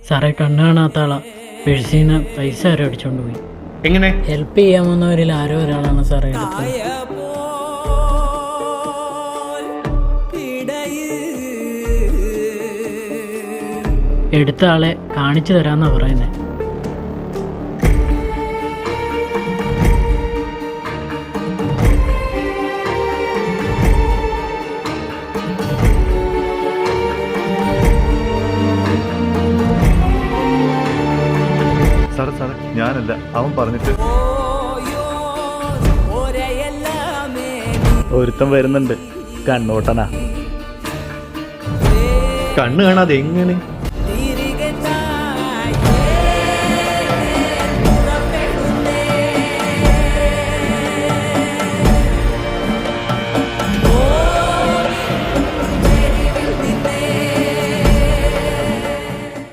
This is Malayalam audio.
സാറേ, കണ്ണ് കാണാത്ത ആളാ. പേഴ്സിന്ന് പൈസ ആരോ അടിച്ചോണ്ട് പോയി. എങ്ങനെ? ഹെൽപ്പ് ചെയ്യാമെന്നവരിൽ ആരോ ഒരാളാണ് സാറേ എടുത്തത്. എടുത്ത ആളെ കാണിച്ചു തരാന്നാ പറയുന്നേ. സാറേ ഞാനല്ല, അവൻ പറഞ്ഞിട്ട്. ഒരുത്തം വരുന്നുണ്ട്, കണ്ണോട്ടനാ. കണ്ണ് കാണാതെ എങ്ങനെ?